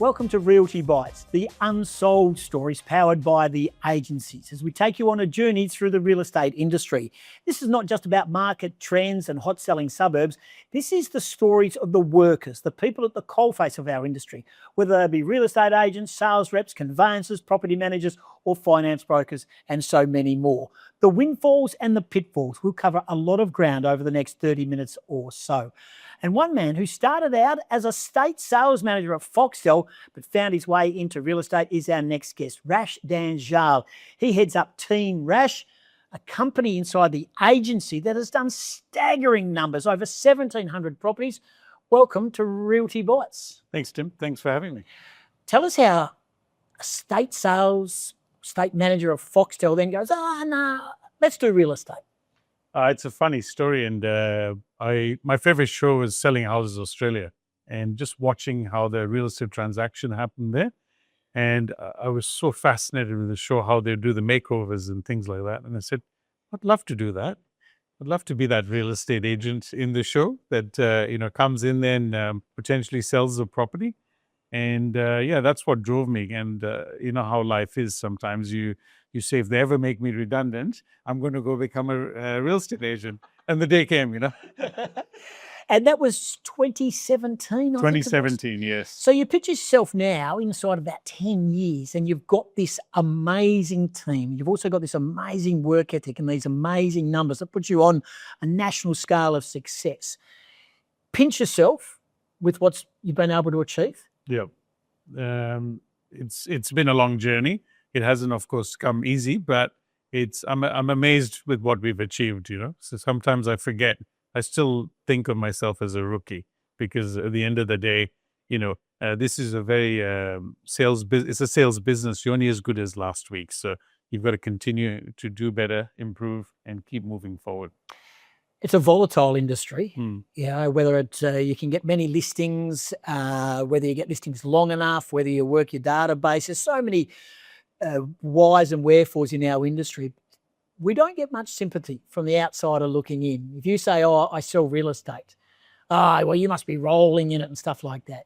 Welcome to Realty Bites, the Unsold Stories powered by the agencies, as we take you on a journey through the real estate industry. This is not just about market trends and hot-selling suburbs. This is the stories of the workers, the people at the coalface of our industry, whether they be real estate agents, sales reps, conveyancers, property managers, or finance brokers, and so many more. The windfalls and the pitfalls. We'll cover a lot of ground over the next 30 minutes or so. And one man who started out as a state sales manager at Foxtel but found his way into real estate is our next guest, Rash Dhanjal. He heads up Team Rash, a company inside the agency that has done staggering numbers, over 1,700 properties. Welcome to Realty Bites. Thanks, Tim. Thanks for having me. Tell us how a state manager of Foxtel then goes, let's do real estate. It's a funny story, and my favorite show was Selling Houses Australia, and just watching how the real estate transaction happened there. And I was so fascinated with the show, how they do the makeovers and things like that. And I said, I'd love to do that. I'd love to be that real estate agent in the show that comes in there and potentially sells the property. And that's what drove me. And you know how life is. Sometimes you say, if they ever make me redundant, I'm going to go become a real estate agent. And the day came, And that was 2017, 2017, yes. So you picture yourself now inside about 10 years and you've got this amazing team. You've also got this amazing work ethic and these amazing numbers that put you on a national scale of success. Pinch yourself with what you've been able to achieve. Yeah. It's been a long journey. It hasn't, of course, come easy, but I'm amazed with what we've achieved, So sometimes I forget. I still think of myself as a rookie because at the end of the day, this is a very it's a sales business. You're only as good as last week. So you've got to continue to do better, improve, and keep moving forward. It's a volatile industry, whether you can get many listings, whether you get listings long enough, whether you work your database. There's so many whys and wherefores in our industry. We don't get much sympathy from the outsider looking in. If you say, I sell real estate, well, you must be rolling in it and stuff like that.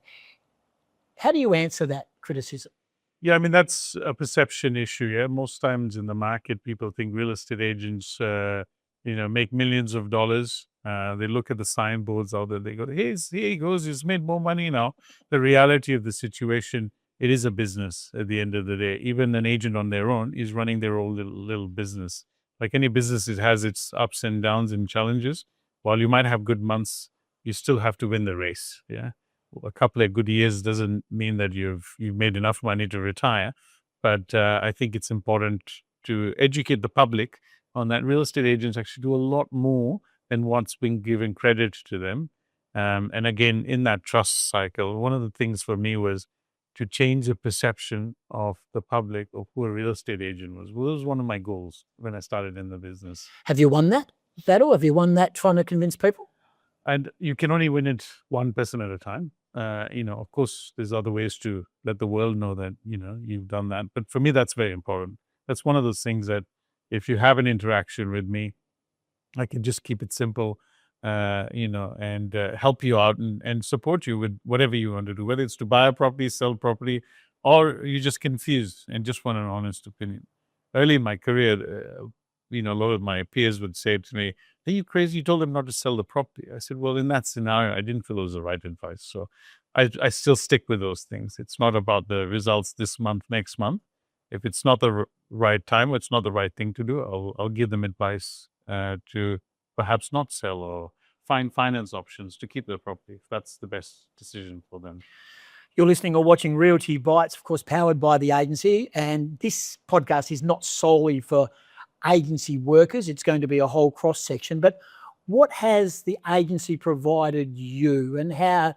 How do you answer that criticism? Yeah, I mean, that's a perception issue. Yeah, most times in the market, people think real estate agents, make millions of dollars. They look at the signboards out there. They go, here he goes. He's made more money now. The reality of the situation, it is a business at the end of the day. Even an agent on their own is running their own little business. Like any business, it has its ups and downs and challenges. While you might have good months, you still have to win the race. Yeah, a couple of good years doesn't mean that you've made enough money to retire. But I think it's important to educate the public on that real estate agents actually do a lot more than what's been given credit to them. And again, in that trust cycle, one of the things for me was to change the perception of the public of who a real estate agent was. Well, it was one of my goals when I started in the business. Have you won that battle? Have you won that trying to convince people? And you can only win it one person at a time. Of course, there's other ways to let the world know that, you've done that. But for me, that's very important. That's one of those things that if you have an interaction with me, I can just keep it simple, and help you out and support you with whatever you want to do, whether it's to buy a property, sell property, or you're just confused and just want an honest opinion. Early in my career, a lot of my peers would say to me, are you crazy? You told them not to sell the property. I said, well, in that scenario, I didn't feel it was the right advice. So I still stick with those things. It's not about the results this month, next month. If it's not the right time or it's not the right thing to do, I'll give them advice to perhaps not sell or find finance options to keep their property if that's the best decision for them. You're listening or watching Realty Bites, of course, powered by the agency. And this podcast is not solely for agency workers. It's going to be a whole cross section. But what has the agency provided you, and how,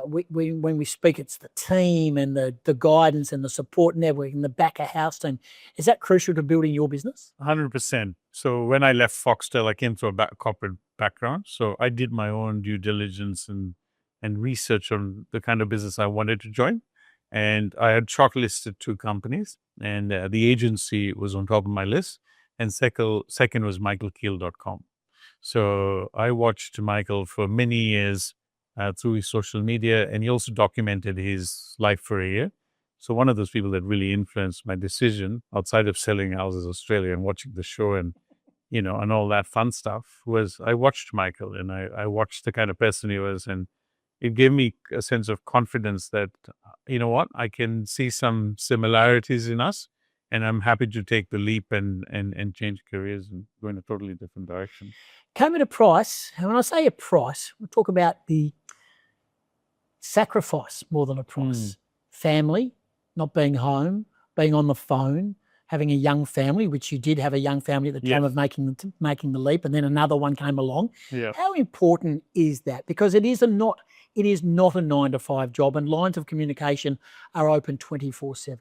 when we speak, it's the team and the guidance and the support network and the back of house team. Is that crucial to building your business? 100%. So when I left Foxtel, I came from a corporate background. So I did my own due diligence and research on the kind of business I wanted to join. And I had shortlisted 2 companies, and the agency was on top of my list. And second was michaelkeel.com. So I watched Michael for many years through his social media, and he also documented his life for a year. So one of those people that really influenced my decision outside of selling houses in Australia and watching the show and and all that fun stuff was I watched Michael and I watched the kind of person he was, and it gave me a sense of confidence that, you know what, I can see some similarities in us, and I'm happy to take the leap and change careers and go in a totally different direction. Came at a price, and when I say a price, we'll talk about the sacrifice more than a price. Family, not being home, being on the phone, having a young family, which you did have a young family at the time of making the leap, and then another one came along. Yeah. How important is that? Because it is not a 9-to-5 job, and lines of communication are open 24/7.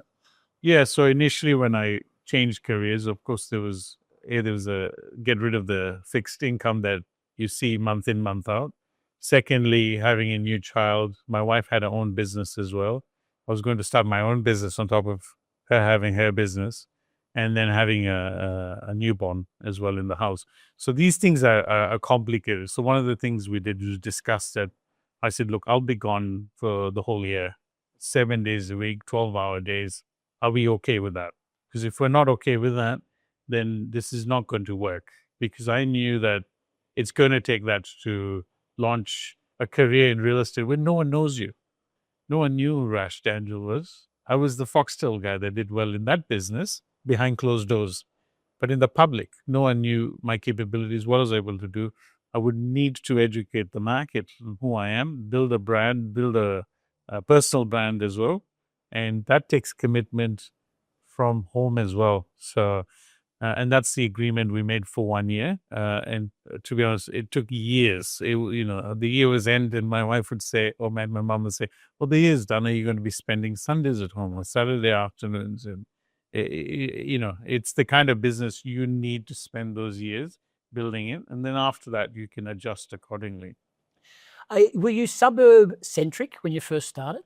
Yeah. So initially, when I changed careers, of course, there was a get rid of the fixed income that you see month in, month out. Secondly, having a new child. My wife had her own business as well. I was going to start my own business on top of her having her business, and then having a newborn as well in the house. So these things are complicated. So one of the things we did was discuss that. I said, look, I'll be gone for the whole year, 7 days a week, 12-hour days. Are we okay with that? Because if we're not okay with that, then this is not going to work. Because I knew that it's going to take that to launch a career in real estate when no one knows you. No one knew who Rash Dhanjal was. I was the Foxtel guy that did well in that business behind closed doors. But in the public, no one knew my capabilities, what I was able to do. I would need to educate the market on who I am, build a brand, build a personal brand as well. And that takes commitment from home as well. So, and that's the agreement we made for 1 year. And to be honest, it took years. The year was end, and my wife would say, or my mom would say, well, the year's done. Are you going to be spending Sundays at home or Saturday afternoons? And it's the kind of business you need to spend those years building it, and then after that you can adjust accordingly. Were you suburb centric when you first started?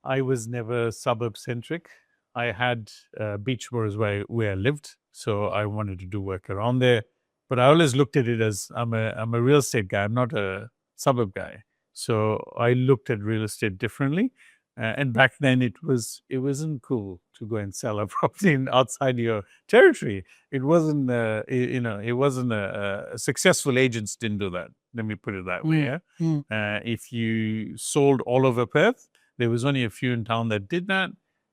I was never suburb centric. I had Beachmoor where I lived, so I wanted to do work around there. But I always looked at it as I'm a real estate guy. I'm not a suburb guy. So I looked at real estate differently. And back then it wasn't cool to go and sell a property outside your territory. It wasn't it wasn't a successful agents didn't do that. Let me put it that way. Yeah. If you sold all over Perth, there was only a few in town that did that.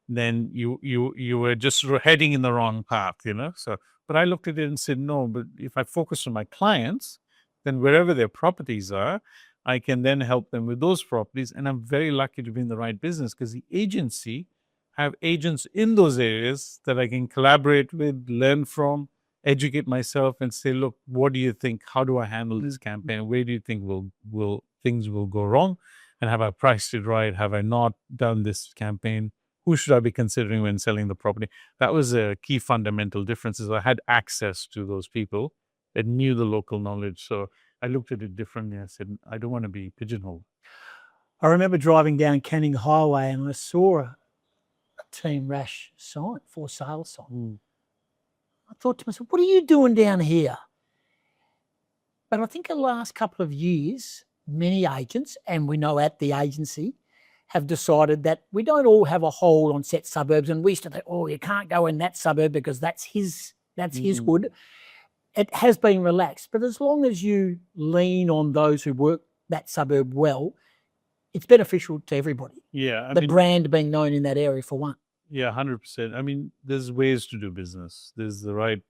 Then you were just heading in the wrong path. So, but I looked at it and said, no. But if I focus on my clients, then wherever their properties are, I can then help them with those properties. And I'm very lucky to be in the right business because the agency have agents in those areas that I can collaborate with, learn from, educate myself, and say, look, what do you think? How do I handle this campaign? Where do you think will things will go wrong? And have I priced it right? Have I not done this campaign? Who should I be considering when selling the property? That was a key fundamental difference. Is I had access to those people that knew the local knowledge. So I looked at it differently. I said, I don't want to be pigeonholed. I remember driving down Canning Highway and I saw a Team Rash sign, for sale sign. I thought to myself, what are you doing down here? But I think in the last couple of years, many agents, and we know at the agency, have decided that we don't all have a hold on set suburbs. And we used to think, oh, you can't go in that suburb because that's his hood. It has been relaxed. But as long as you lean on those who work that suburb well, it's beneficial to everybody. Yeah. The brand being known in that area for one. Yeah, 100%. I mean, there's ways to do business. There's the right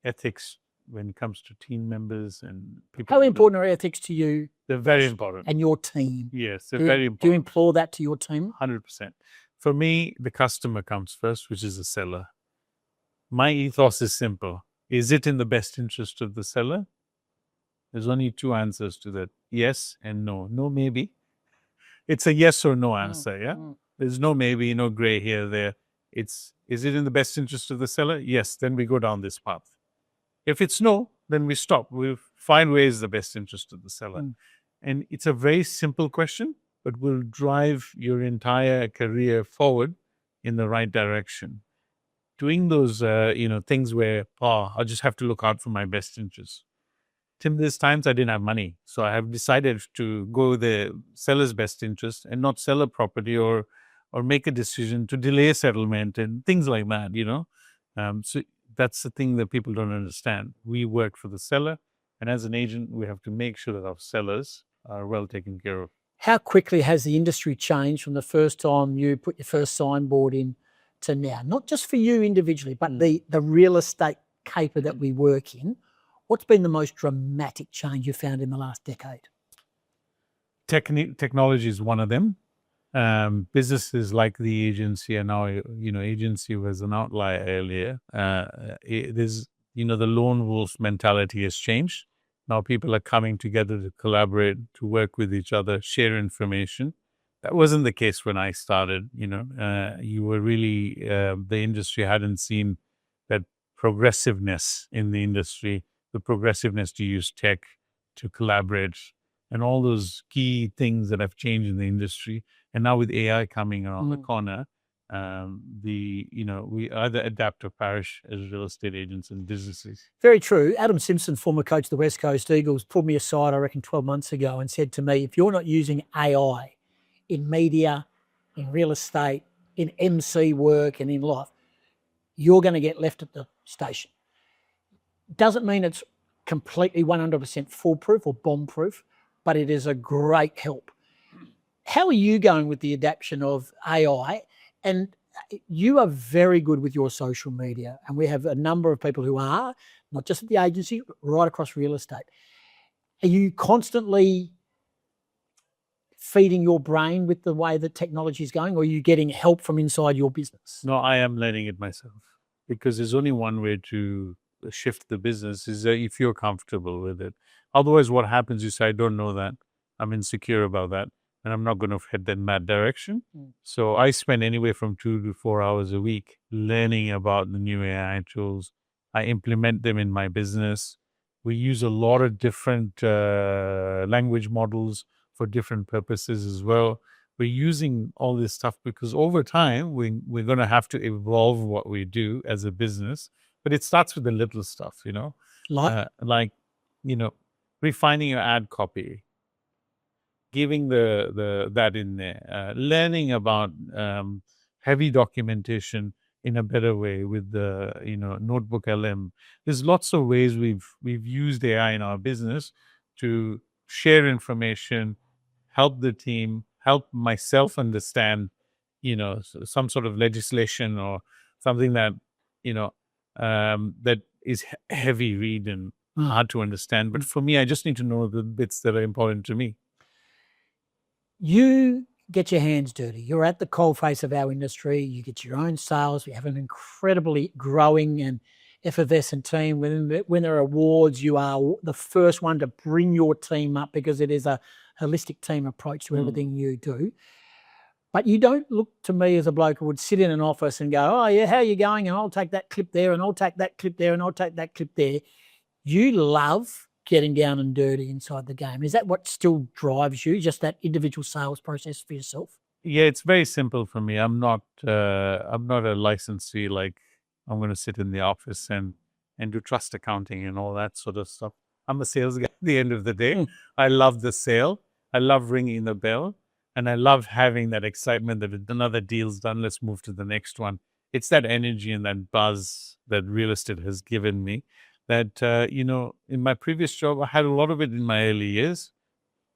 ethics when it comes to team members and people. How important are ethics to you? They're very important. And your team? Yes, they're very important. Do you implore that to your team? 100%. For me, the customer comes first, which is the seller. My ethos is simple. Is it in the best interest of the seller? There's only two answers to that. Yes and no. No, maybe. It's a yes or no answer, yeah? There's no maybe, no gray here, there. Is it in the best interest of the seller? Yes, then we go down this path. If it's no, then we stop. We'll find where is the best interest of the seller. And it's a very simple question, but will drive your entire career forward in the right direction. Doing those, things where, I just have to look out for my best interest. Tim, there's times I didn't have money. So I have decided to go the seller's best interest and not sell a property or make a decision to delay settlement and things like that, So that's the thing that people don't understand. We work for the seller, and as an agent, we have to make sure that our sellers are well taken care of. How quickly has the industry changed from the first time you put your first signboard in to now? Not just for you individually, but the real estate caper that we work in. What's been the most dramatic change you found in the last decade? Technology is one of them. Businesses like the agency, and now, agency was an outlier earlier. There's, the lone wolf mentality has changed. Now people are coming together to collaborate, to work with each other, share information. That wasn't the case when I started. You were really, the industry hadn't seen that progressiveness in the industry, the progressiveness to use tech, to collaborate, and all those key things that have changed in the industry. And now with AI coming around the corner, we either adapt or perish as real estate agents and businesses. Very true. Adam Simpson, former coach of the West Coast Eagles, pulled me aside, I reckon 12 months ago, and said to me, if you're not using AI in media, in real estate, in MC work and in life, you're going to get left at the station. Doesn't mean it's completely 100% foolproof or bomb-proof, but it is a great help. How are you going with the adaptation of AI? And you are very good with your social media, and we have a number of people who are, not just at the agency, right across real estate. Are you constantly feeding your brain with the way that technology is going, or are you getting help from inside your business? No, I am learning it myself, because there's only one way to shift the business, is if you're comfortable with it. Otherwise, what happens is, I don't know that, I'm insecure about that, and I'm not going to head in that direction. So I spend anywhere from 2 to 4 hours a week learning about the new AI tools. I implement them in my business. We use a lot of different language models for different purposes as well. We're using all this stuff because over time, we're going to have to evolve what we do as a business. But it starts with the little stuff, like refining your ad copy, giving that in there, learning about heavy documentation in a better way with the Notebook LM. There's lots of ways we've used AI in our business to share information, help the team, help myself understand some sort of legislation or something that that is heavy read and hard to understand. But for me, I just need to know the bits that are important to me. You get your hands dirty. You're at the coalface of our industry. You get your own sales. We have an incredibly growing and effervescent team. When there are awards, you are the first one to bring your team up, because it is a holistic team approach to everything you do. But you don't look to me as a bloke who would sit in an office and go, oh, yeah, how are you going? And I'll take that clip there, and I'll take that clip there, and I'll take that clip there. You love getting down and dirty inside the game. Is that what still drives you, just that individual sales process for yourself? Yeah, it's very simple for me. I'm not a licensee, like I'm going to sit in the office and do trust accounting and all that sort of stuff. I'm a sales guy at the end of the day. I love the sale. I love ringing the bell. And I love having that excitement that another deal's done, let's move to the next one. It's that energy and that buzz that real estate has given me that, in my previous job, I had a lot of it in my early years.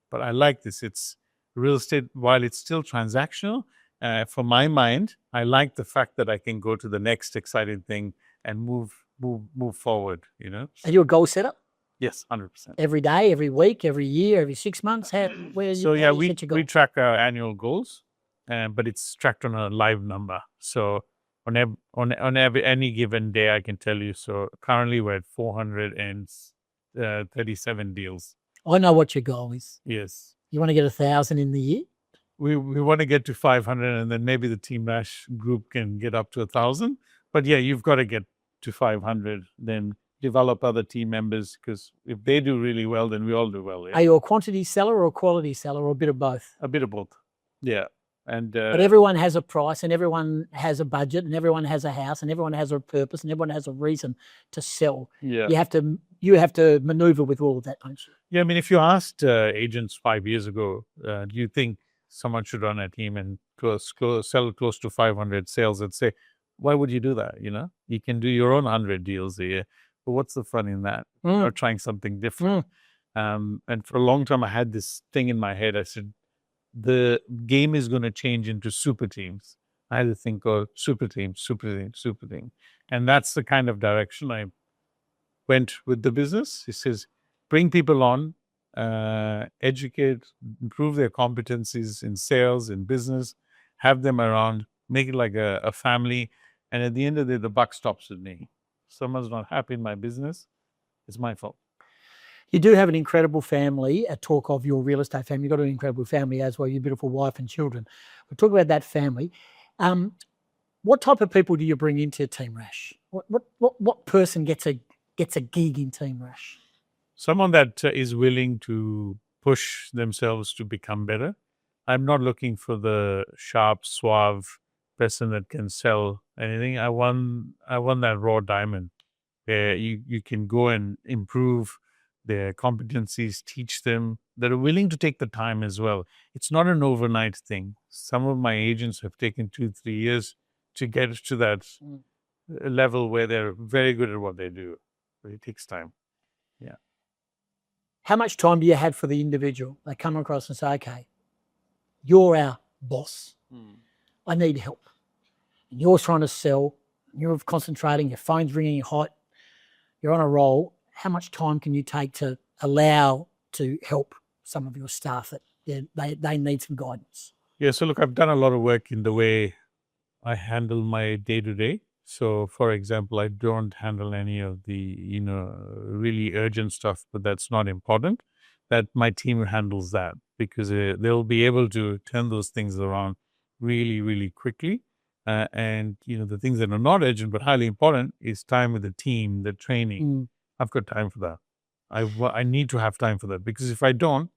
But I like this. It's real estate, while it's still transactional, for my mind, I like the fact that I can go to the next exciting thing and move forward, Are you a goal setter? Yes, 100%. Every day, every week, every year, every 6 months? We track our annual goals, but it's tracked on a live number. So on any given day, I can tell you. So currently we're at 437 deals. I know what your goal is. Yes. You want to get 1,000 in the year? We want to get to 500, and then maybe the Team Rash group can get up to 1,000. But yeah, you've got to get to 500, then develop other team members, because if they do really well, then we all do well. Yeah? Are you a quantity seller or a quality seller, or a bit of both? A bit of both. Yeah. But everyone has a price, and everyone has a budget, and everyone has a house, and everyone has a purpose, and everyone has a reason to sell. Yeah. You have to you have to maneuver with all of that, don't you? Yeah, I mean, if you asked agents 5 years ago, do you think someone should run a team and sell close to 500 sales? I'd say, why would you do that? You can do your own 100 deals a year. But what's the fun in that? Or trying something different. And for a long time, I had this thing in my head. I said, the game is going to change into super teams. I had to think of super team, super team, super team. And that's the kind of direction I went with the business. He says, bring people on, educate, improve their competencies in sales, in business, have them around, make it like a family. And at the end of the day, the buck stops with me. Someone's not happy in my business, it's my fault. You do have an incredible family. A talk of your real estate family. You've got an incredible family as well, your beautiful wife and children. We'll talk about that family. What type of people do you bring into Team Rash? What person gets a gig in Team Rash? Someone that is willing to push themselves to become better. I'm not looking for the sharp, suave person that can sell anything. I want that raw diamond where you can go and improve their competencies, teach them, that are willing to take the time as well. It's not an overnight thing. Some of my agents have taken 2-3 years to get to that level where they're very good at what they do. But it takes time. Yeah. How much time do you have for the individual? They come across and say, okay, you're our boss. I need help. And you're trying to sell. You're concentrating. Your phone's ringing hot. You're on a roll. How much time can you take to allow to help some of your staff that they need some guidance? Yeah, so look, I've done a lot of work in the way I handle my day-to-day. So, for example, I don't handle any of the, really urgent stuff, but that's not important. That my team handles that because they'll be able to turn those things around really, really quickly. And, the things that are not urgent but highly important is time with the team, the training. I've got time for that. I need to have time for that because if I don't,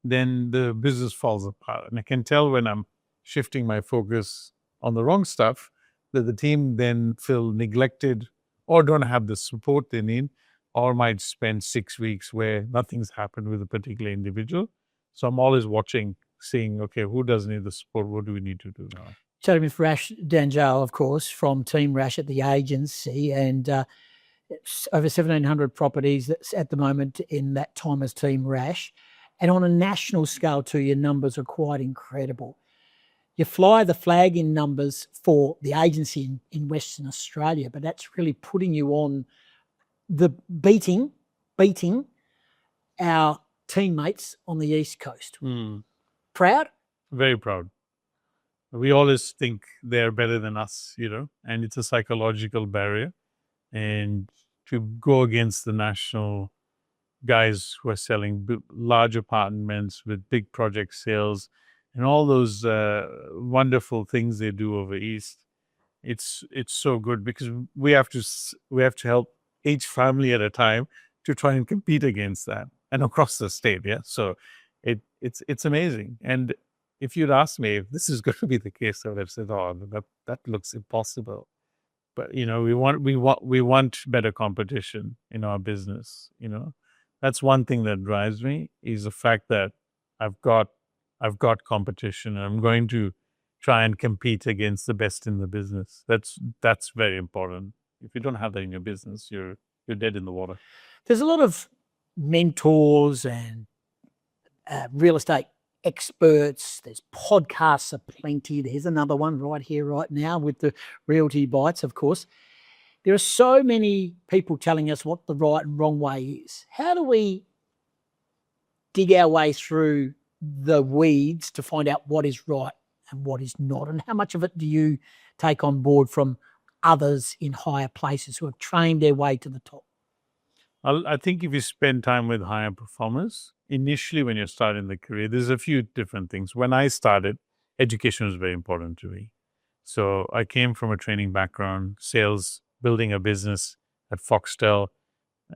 then the business falls apart. And I can tell when I'm shifting my focus on the wrong stuff that the team then feel neglected or don't have the support they need or might spend 6 weeks where nothing's happened with a particular individual. So I'm always watching, seeing, okay, who does need the support? What do we need to do now? Chatting with Rash Dhanjal, of course, from Team Rash at the agency, and over 1,700 properties that's at the moment in that time as Team Rash. And on a national scale too, your numbers are quite incredible. You fly the flag in numbers for the agency in Western Australia, but that's really putting you on the beating our teammates on the East Coast. Proud? Very proud. We always think they're better than us, and it's a psychological barrier. And to go against the national guys who are selling large apartments with big project sales and all those wonderful things they do over East, it's so good because we have to help each family at a time to try and compete against that and across the state. Yeah, so it's amazing. And if you'd asked me if this is going to be the case, I would have said, "Oh, that looks impossible." But we want better competition in our business. That's one thing that drives me is the fact that I've got competition and I'm going to try and compete against the best in the business. That's very important. If you don't have that in your business, you're dead in the water. There's a lot of mentors and real estate experts. There's podcasts aplenty. There's another one right here, right now with the Realty Bites, of course. There are so many people telling us what the right and wrong way is. How do we dig our way through the weeds to find out what is right and what is not? And how much of it do you take on board from others in higher places who have trained their way to the top? I think if you spend time with higher performers, initially when you're starting the career, there's a few different things. When I started, education was very important to me. So I came from a training background, sales, building a business at Foxtel.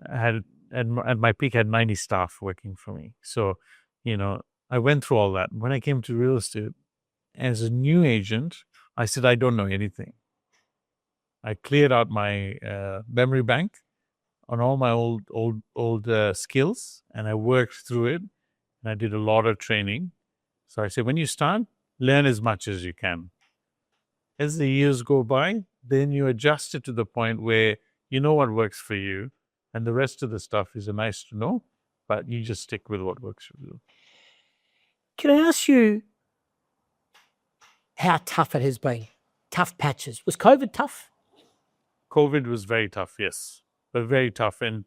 At my peak, had 90 staff working for me. So, I went through all that. When I came to real estate, as a new agent, I said, I don't know anything. I cleared out my memory bank on all my old skills, and I worked through it, and I did a lot of training. So I said, when you start, learn as much as you can. As the years go by, then you adjust it to the point where you know what works for you, and the rest of the stuff is nice to know, but you just stick with what works for you. Can I ask you how tough it has been? Tough patches. Was COVID tough? COVID was very tough, yes, but very tough. And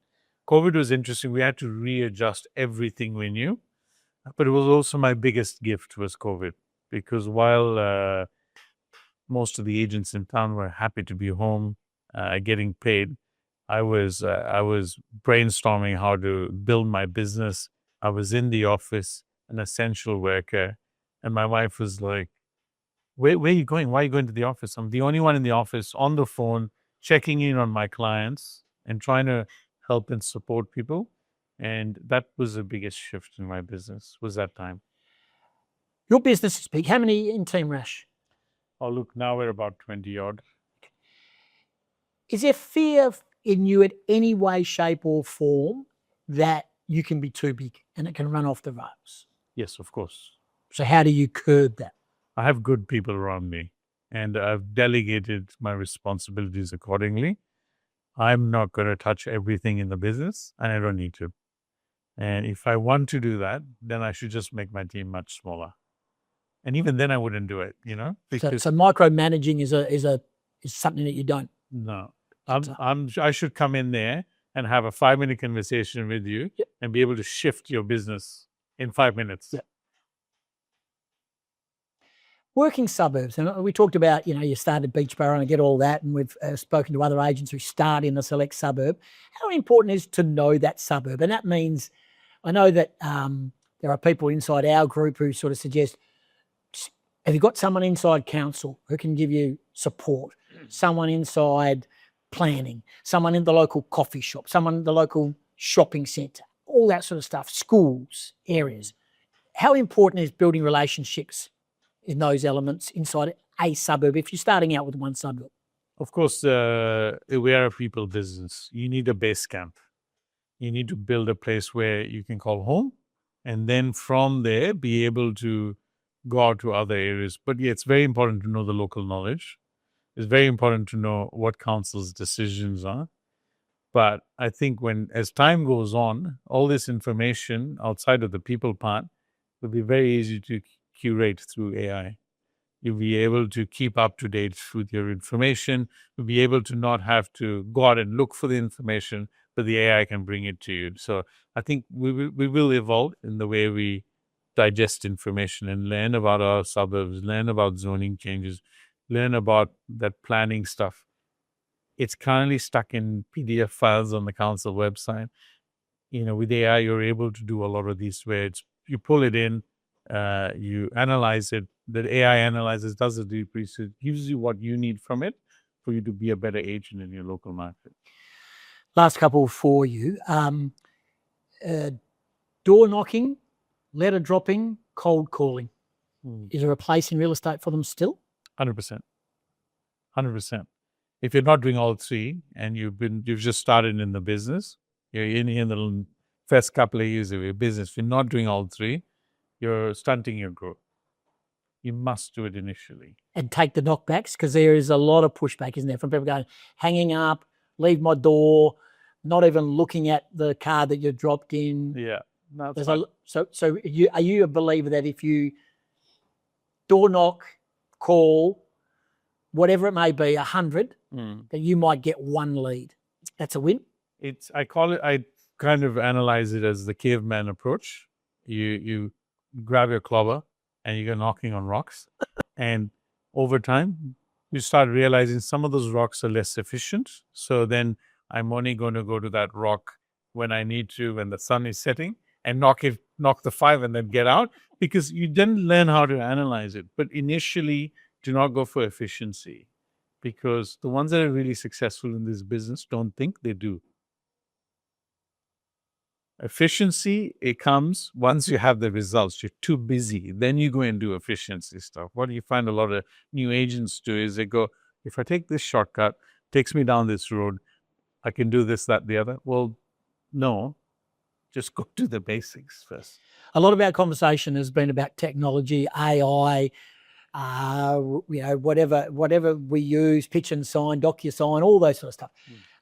COVID was interesting. We had to readjust everything we knew, but it was also my biggest gift was COVID, because while most of the agents in town were happy to be home, getting paid, I was brainstorming how to build my business. I was in the office, an essential worker, and my wife was like, where are you going? Why are you going to the office? I'm the only one in the office on the phone, checking in on my clients and trying to help and support people. And that was the biggest shift in my business, was that time. Your business is big. How many in Team Rash? Oh, look, now we're about 20 odd. Is there fear in you at any way, shape, or form that you can be too big and it can run off the rails? Yes, of course. So how do you curb that? I have good people around me, and I've delegated my responsibilities accordingly. I'm not going to touch everything in the business, and I don't need to. And if I want to do that, then I should just make my team much smaller. And even then, I wouldn't do it, because So micromanaging is something that you don't. no, I should come in there and have a 5-minute conversation with you and be able to shift your business in 5 minutes. Yep. Working suburbs, and we talked about, you started Beachborough and I get all that, and we've spoken to other agents who start in the select suburb. How important is to know that suburb? And that means, I know that there are people inside our group who sort of suggest, have you got someone inside council who can give you support? Someone inside planning, someone in the local coffee shop, someone in the local shopping centre, all that sort of stuff, schools, areas. How important is building relationships in those elements inside a suburb if you're starting out with one suburb? Of course, we are a people business. You need a base camp. You need to build a place where you can call home, and then from there be able to go out to other areas. But yeah, it's very important to know the local knowledge. It's very important to know what council's decisions are. But I think as time goes on, all this information outside of the people part will be very easy to curate through AI. You'll be able to keep up to date with your information. You'll be able to not have to go out and look for the information, but the AI can bring it to you. So I think we will evolve in the way we digest information and learn about our suburbs, learn about zoning changes, learn about that planning stuff. It's currently stuck in PDF files on the council website. With AI, you're able to do a lot of these where you pull it in, you analyze it, the AI analyzes, does the deep research, gives you what you need from it for you to be a better agent in your local market. Last couple for you. Door knocking, letter dropping, cold calling. Is there a place in real estate for them still? 100%. 100%. If you're not doing all three and you've just started in the business, you're in the first couple of years of your business, if you're not doing all three, you're stunting your growth. You must do it initially. And take the knockbacks, because there is a lot of pushback, isn't there, from people going, hanging up, leave my door, not even looking at the card that you dropped in. Yeah. So are you a believer that if you door knock, call, whatever it may be, 100, that you might get one lead? That's a win? I kind of analyze it as the caveman approach. You grab your clobber and you go knocking on rocks. And over time, you start realizing some of those rocks are less efficient. So then I'm only going to go to that rock when I need to, when the sun is setting, and knock the 5 and then get out, because you then learn how to analyze it. But initially, do not go for efficiency, because the ones that are really successful in this business don't think they do. Efficiency, it comes once you have the results. You're too busy. Then you go and do efficiency stuff. What you find a lot of new agents do is they go, if I take this shortcut, takes me down this road, I can do this, that, the other. Well, no, just go do the basics first. A lot of our conversation has been about technology, AI, whatever we use, pitch and sign, DocuSign, all those sort of stuff.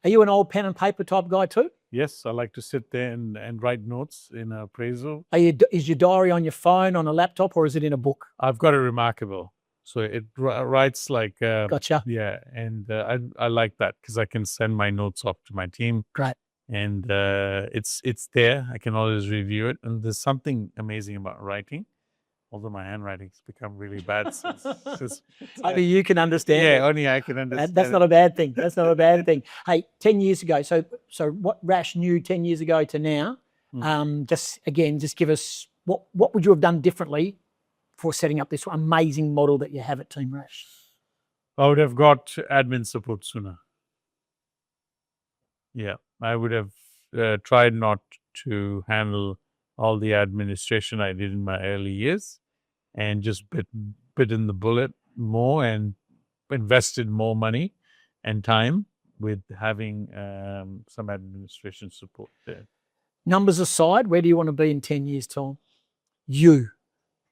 Are you an old pen and paper type guy too? Yes, I like to sit there and write notes in an appraisal. Is your diary on your phone, on a laptop, or is it in a book? I've got a Remarkable. So it writes like... Gotcha. Yeah, and I like that because I can send my notes off to my team. Great. And it's there. I can always review it. And there's something amazing about writing. Although my handwriting's become really bad since Only you can understand it. Only I can understand. That's not a bad thing. That's not a bad thing. Hey, 10 years ago, so what Rash knew 10 years ago to now, just give us what would you have done differently for setting up this amazing model that you have at Team Rash? I would have got admin support sooner. Yeah, I would have tried not to handle all the administration I did in my early years, and just bitten the bullet more and invested more money and time with having some administration support there. Numbers aside, where do you want to be in 10 years' time? You.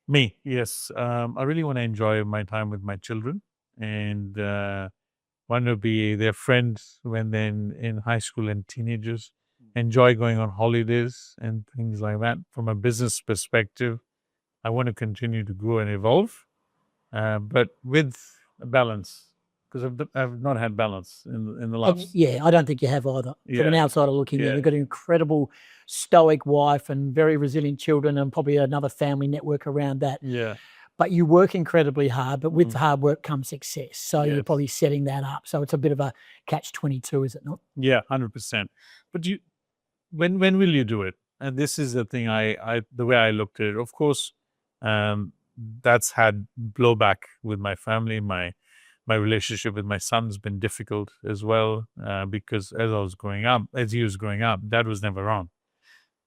Me, yes. I really want to enjoy my time with my children, and want to be their friends when they're in high school and teenagers. Enjoy going on holidays and things like that. From a business perspective, I want to continue to grow and evolve, but with a balance, because I've not had balance in the last. I don't think you have either. Yeah. From an outsider looking in, you've got an incredible stoic wife and very resilient children, and probably another family network around that. Yeah. But you work incredibly hard, but with hard work comes success. So you're probably setting that up. So it's a bit of a catch-22, is it not? Yeah, 100%. But when will you do it? And this is the thing the way I looked at it. Of course, that's had blowback with my family. My relationship with my son's been difficult as well, because as he was growing up, that was never on.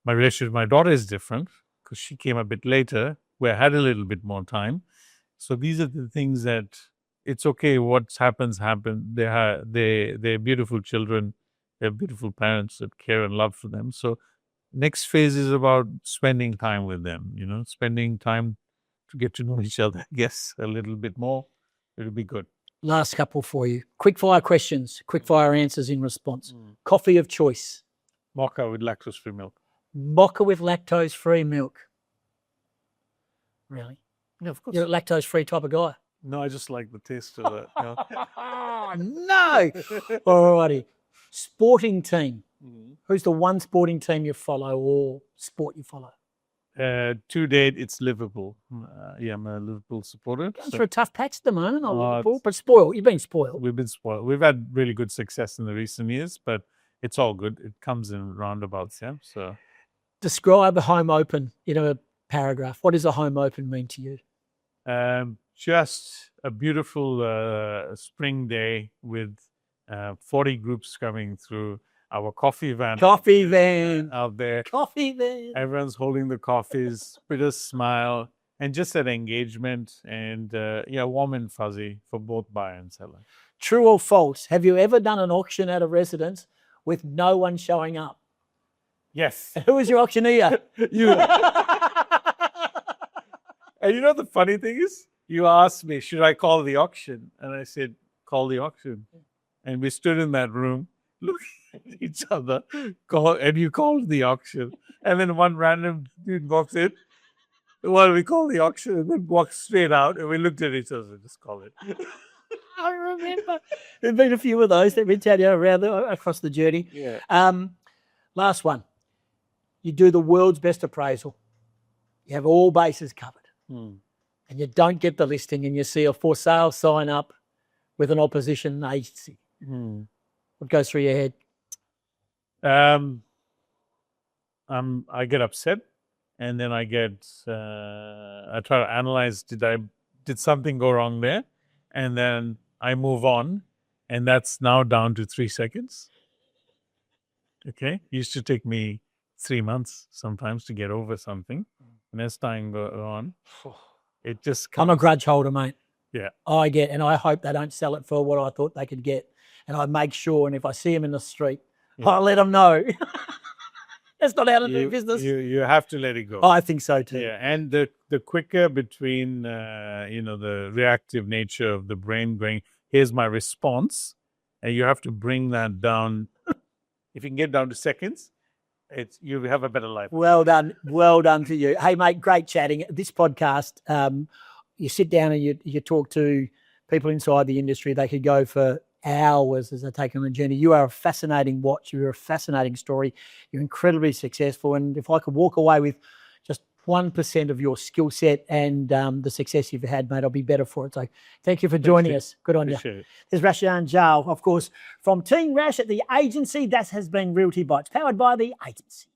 My relationship with my daughter is different because she came a bit later, where I had a little bit more time. So these are the things that it's okay. What happens. They're beautiful children. They have beautiful parents that care and love for them. So next phase is about spending time with them, spending time to get to know each other, I guess, a little bit more. It'll be good. Last couple for you. Quick fire questions, quick fire answers in response. Coffee of choice. Mocha with lactose-free milk. Mocha with lactose-free milk. Really? Yeah, of course. You're a lactose-free type of guy. No, I just like the taste of it. No. All righty. Sporting team. Who's the one sporting team you follow or sport you follow? To date, it's Liverpool. I'm a Liverpool supporter. Going through a tough patch at the moment, Liverpool, but spoiled. You've been spoiled. We've been spoiled. We've had really good success in the recent years, but it's all good. It comes in roundabouts, yeah. So, describe a home open in a paragraph. What does a home open mean to you? Just a beautiful spring day with 40 groups coming through. Our coffee van out there. Coffee van. Everyone's holding the coffees with a smile, and just that engagement, and warm and fuzzy for both buyer and seller. True or false? Have you ever done an auction at a residence with no one showing up? Yes. Who was your auctioneer? You. And you know the funny thing is, you asked me, should I call the auction? And I said, call the auction. And we stood in that room, looking at each other, and you called the auction. And then one random dude walks in, well, we call the auction, and then walks straight out, and we looked at each other and just call it. I remember. There's been a few of those that we've had around across the journey. Yeah. Last one. You do the world's best appraisal. You have all bases covered. And you don't get the listing, and you see a for sale sign up with an opposition agency. What goes through your head? I get upset, and then I try to analyze, did something go wrong there? And then I move on, and that's now down to 3 seconds. Okay. It used to take me 3 months sometimes to get over something. And as time goes on, it just comes. I'm a grudge holder, mate. Yeah. And I hope they don't sell it for what I thought they could get. And I make sure, and if I see them in the street, Yeah. I'll let them know. That's not how to do You, business. you have to let it go. I think so too. Yeah, and the quicker between the reactive nature of the brain going, here's my response, and you have to bring that down. If you can get down to seconds, you have a better life. Well done to you. Hey mate, great chatting. This podcast, you sit down and you talk to people inside the industry. They could go for hours as they take on a journey. You are a fascinating watch. You're a fascinating story. You're incredibly successful. And if I could walk away with just 1% of your skill set and the success you've had, mate, I'll be better for it. So thank you for joining us. Good on you. There's Rash Dhanjal, of course, from Team Rash at the agency. That has been Realty Bites, powered by the agency.